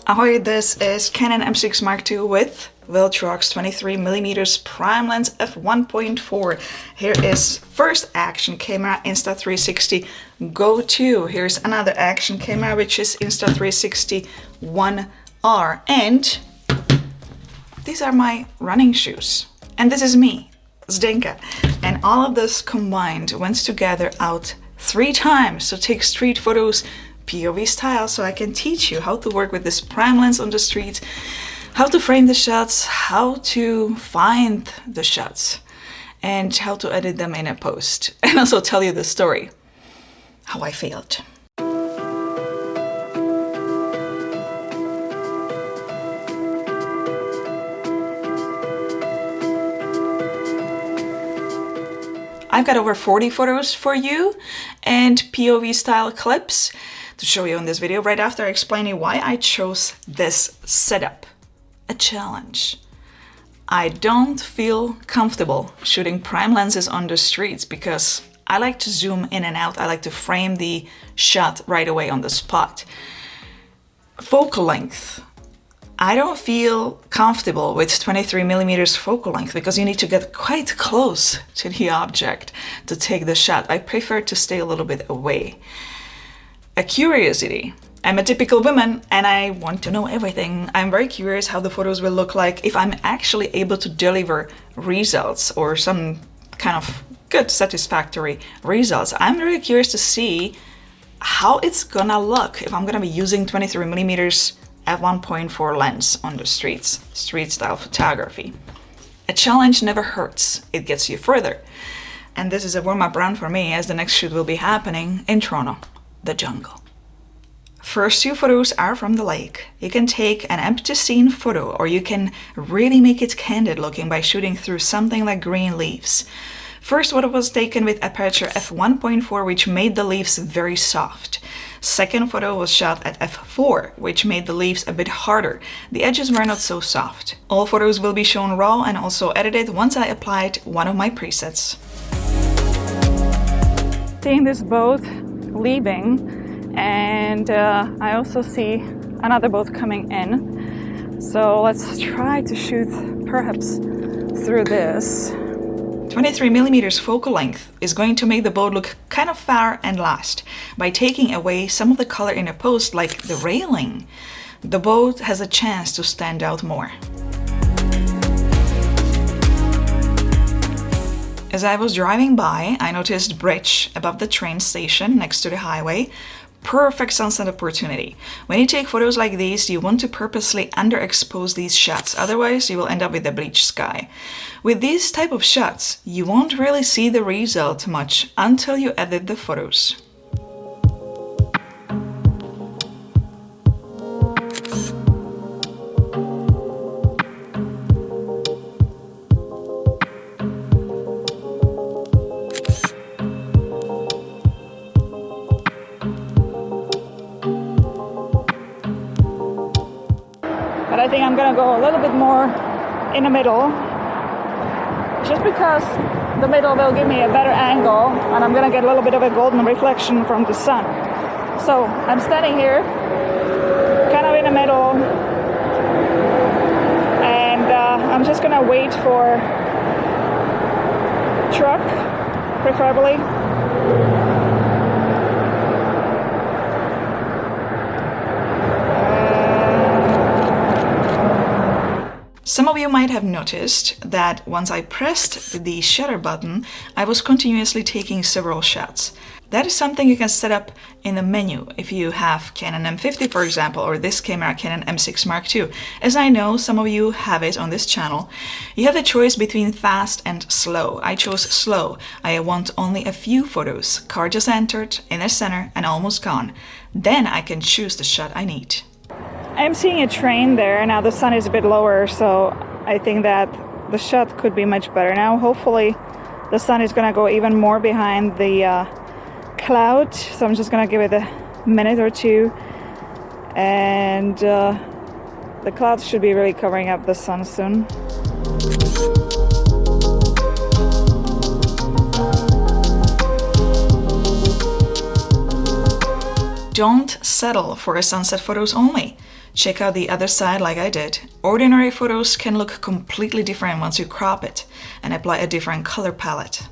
Ahoy, this is Canon M6 Mark II with Viltrox 23mm prime lens f1.4. Here is first action camera Insta360 Go 2. Here's another action camera which is Insta360 1R. And these are my running shoes. And this is me, Zdenka. And all of this combined went together out 3 times to take street photos POV style, so I can teach you how to work with this prime lens on the street, how to frame the shots, how to find the shots, and how to edit them in a post, and also tell you the story, how I failed. I've got over 40 photos for you and POV style clips to show you in this video right after I explain you why I chose this setup. A challenge. I don't feel comfortable shooting prime lenses on the streets because I like to zoom in and out. I like to frame the shot right away on the spot. Focal length. I don't feel comfortable with 23mm focal length because you need to get quite close to the object to take the shot. I prefer to stay a little bit away. A curiosity. I'm a typical woman and I want to know everything. I'm very curious how the photos will look like if I'm actually able to deliver results or some kind of good satisfactory results. I'm very curious to see how it's gonna look if I'm gonna be using 23mm f1.4 lens on the streets, street style photography. A challenge never hurts, it gets you further. And this is a warm-up round for me as the next shoot will be happening in Toronto, the jungle. First 2 photos are from the lake. You can take an empty scene photo or you can really make it candid looking by shooting through something like green leaves. First photo was taken with aperture f1.4 which made the leaves very soft. Second photo was shot at f4, which made the leaves a bit harder. The edges were not so soft. All photos will be shown raw and also edited once I applied one of my presets. Seeing this boat leaving, and I also see another boat coming in. So let's try to shoot perhaps through this. 23mm focal length is going to make the boat look kind of far and last. By taking away some of the color in a post, like the railing, the boat has a chance to stand out more. As I was driving by, I noticed bridge above the train station next to the highway. Perfect sunset opportunity. When you take photos like these, you want to purposely underexpose these shots, otherwise you will end up with a bleached sky. With these type of shots, you won't really see the result much until you edit the photos. But I think I'm gonna go a little bit more in the middle, just because the middle will give me a better angle and I'm gonna get a little bit of a golden reflection from the sun. So I'm standing here, kind of in the middle, and I'm just gonna wait for truck, preferably. Some of you might have noticed that once I pressed the shutter button, I was continuously taking several shots. That is something you can set up in the menu if you have Canon M50, for example, or this camera, Canon M6 Mark II. As I know, some of you have it on this channel. You have a choice between fast and slow. I chose slow. I want only a few photos. Car just entered, in the center, and almost gone. Then I can choose the shot I need. I'm seeing a train there. Now the sun is a bit lower, so I think that the shot could be much better. Now hopefully the sun is gonna go even more behind the cloud, so I'm just gonna give it a minute or two, and the clouds should be really covering up the sun soon. Don't settle for a sunset photos only. Check out the other side like I did. Ordinary photos can look completely different once you crop it and apply a different color palette.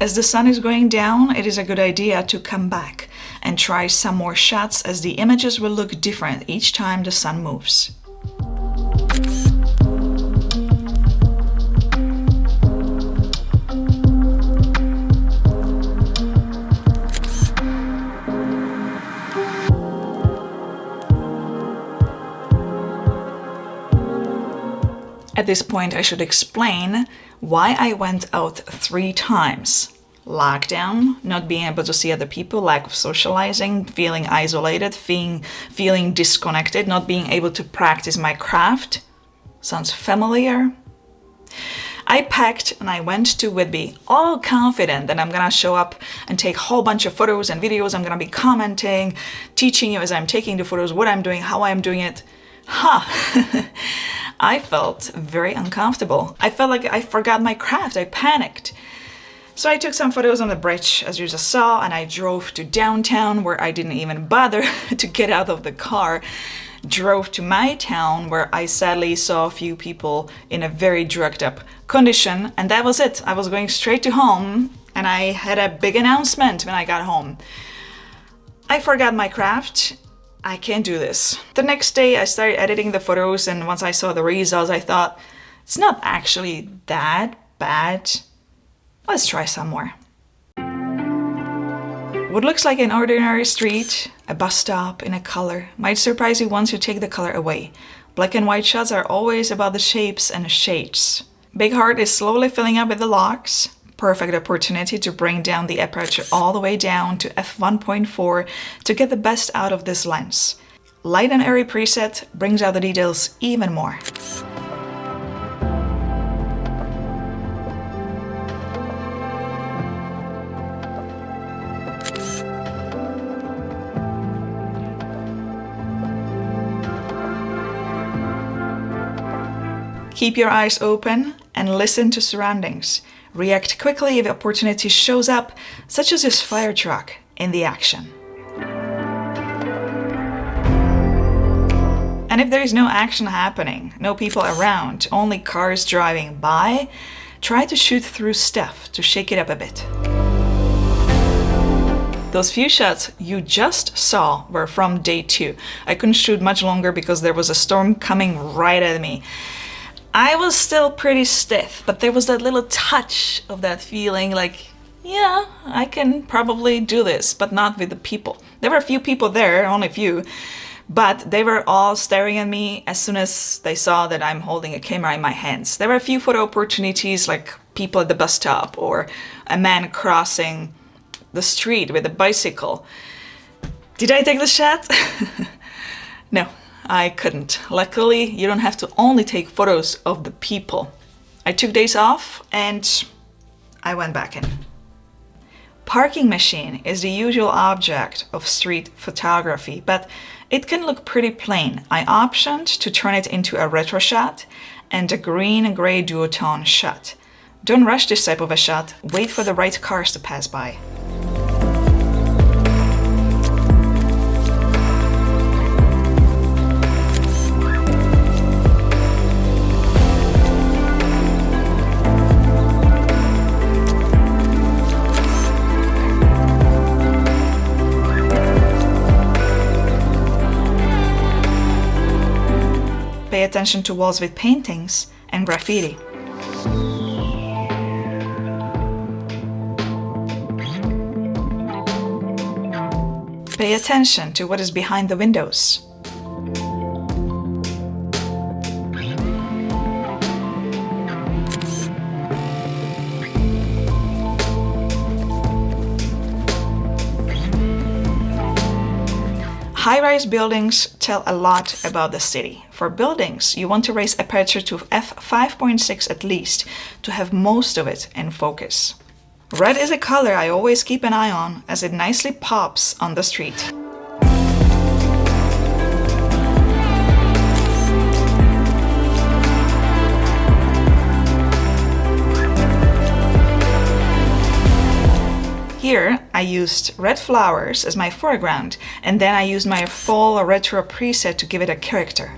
As the sun is going down, it is a good idea to come back and try some more shots, as the images will look different each time the sun moves. At this point, I should explain why I went out 3 times. Lockdown, not being able to see other people, lack of socializing, feeling isolated, feeling disconnected, not being able to practice my craft. Sounds familiar? I packed and I went to Whitby, all confident that I'm gonna show up and take a whole bunch of photos and videos. I'm gonna be commenting, teaching you as I'm taking the photos, what I'm doing, how I'm doing it. I felt very uncomfortable. I felt like I forgot my craft. I panicked. So I took some photos on the bridge, as you just saw, and I drove to downtown, where I didn't even bother to get out of the car. Drove to my town, where I sadly saw a few people in a very drugged up condition, and that was it. I was going straight to home, and I had a big announcement when I got home. I forgot my craft. I can't do this. The next day I started editing the photos, and once I saw the results, I thought, it's not actually that bad. Let's try some more. What looks like an ordinary street, a bus stop in a color, might surprise you once you take the color away. Black and white shots are always about the shapes and the shades. Big Heart is slowly filling up with the locks. Perfect opportunity to bring down the aperture all the way down to f1.4 to get the best out of this lens. Light and Airy preset brings out the details even more. Keep your eyes open and listen to surroundings. React quickly if opportunity shows up, such as this fire truck in the action. And if there is no action happening, no people around, only cars driving by, try to shoot through stuff to shake it up a bit. Those few shots you just saw were from day 2. I couldn't shoot much longer because there was a storm coming right at me. I was still pretty stiff, but there was that little touch of that feeling like, yeah, I can probably do this, but not with the people. There were a few people there, only a few, but they were all staring at me as soon as they saw that I'm holding a camera in my hands. There were a few photo opportunities, like people at the bus stop or a man crossing the street with a bicycle. Did I take the shot? No. I couldn't. Luckily, you don't have to only take photos of the people. I took days off and I went back in. Parking machine is the usual object of street photography, but it can look pretty plain. I optioned to turn it into a retro shot and a green and gray duotone shot. Don't rush this type of a shot. Wait for the right cars to pass by. Pay attention to walls with paintings and graffiti. Pay attention to what is behind the windows. High-rise buildings tell a lot about the city. For buildings, you want to raise aperture to f5.6 at least to have most of it in focus. Red is a color I always keep an eye on as it nicely pops on the street. used red flowers as my foreground, and then I used my fall retro preset to give it a character.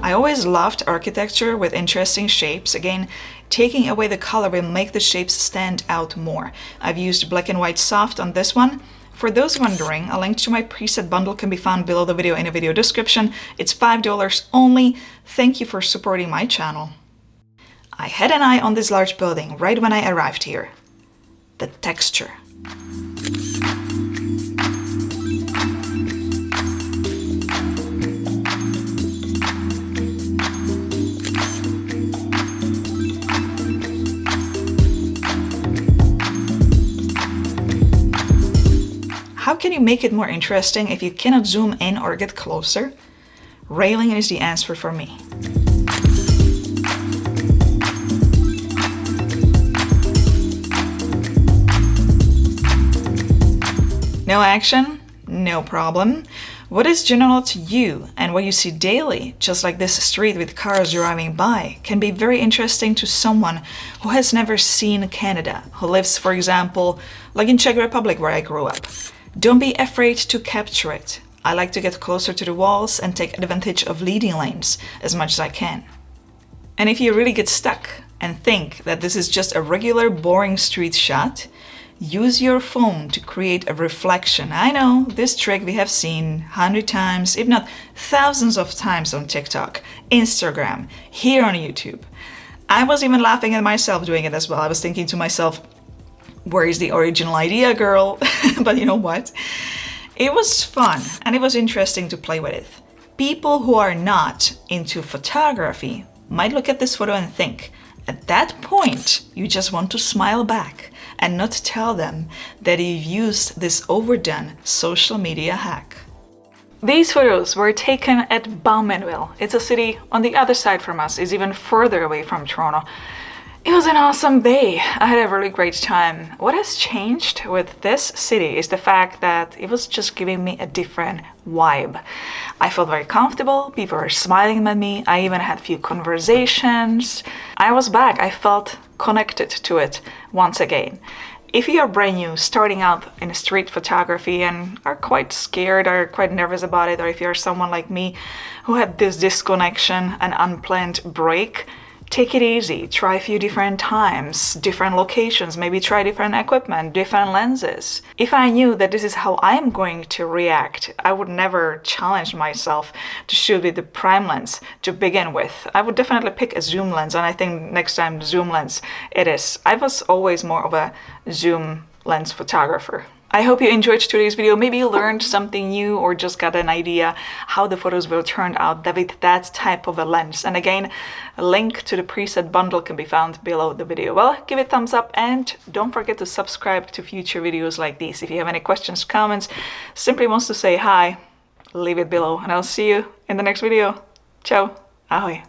I always loved architecture with interesting shapes. Again, taking away the color will make the shapes stand out more. I've used black and white soft on this one. For those wondering, a link to my preset bundle can be found below the video in the video description. It's $5 only. Thank you for supporting my channel. I had an eye on this large building right when I arrived here. The texture. How can you make it more interesting if you cannot zoom in or get closer? Railing is the answer for me. No action? No problem. What is general to you and what you see daily, just like this street with cars driving by, can be very interesting to someone who has never seen Canada, who lives, for example, like in Czech Republic where I grew up. Don't be afraid to capture it. I like to get closer to the walls and take advantage of leading lanes as much as I can. And if you really get stuck and think that this is just a regular boring street shot, use your phone to create a reflection. I know, this trick we have seen 100 times, if not thousands of times on TikTok, Instagram, here on YouTube. I was even laughing at myself doing it as well. I was thinking to myself, where is the original idea, girl? But you know what? It was fun and it was interesting to play with it. People who are not into photography might look at this photo and think, at that point, you just want to smile back and not tell them that you've used this overdone social media hack. These photos were taken at Bowmanville. It's a city on the other side from us, is even further away from Toronto. It was an awesome day. I had a really great time. What has changed with this city is the fact that it was just giving me a different vibe. I felt very comfortable. People were smiling at me. I even had a few conversations. I was back. I felt connected to it once again. If you are brand new, starting out in street photography and are quite scared or quite nervous about it, or if you're someone like me who had this disconnection, an unplanned break, take it easy, try a few different times, different locations, maybe try different equipment, different lenses. If I knew that this is how I'm going to react, I would never challenge myself to shoot with the prime lens to begin with. I would definitely pick a zoom lens, and I think next time the zoom lens it is. I was always more of a zoom lens photographer. I hope you enjoyed today's video, maybe you learned something new or just got an idea how the photos will turn out with that type of a lens. And again, a link to the preset bundle can be found below the video. Well, give it a thumbs up and don't forget to subscribe to future videos like these. If you have any questions, comments, simply wants to say hi, leave it below and I'll see you in the next video. Ciao, ahoy.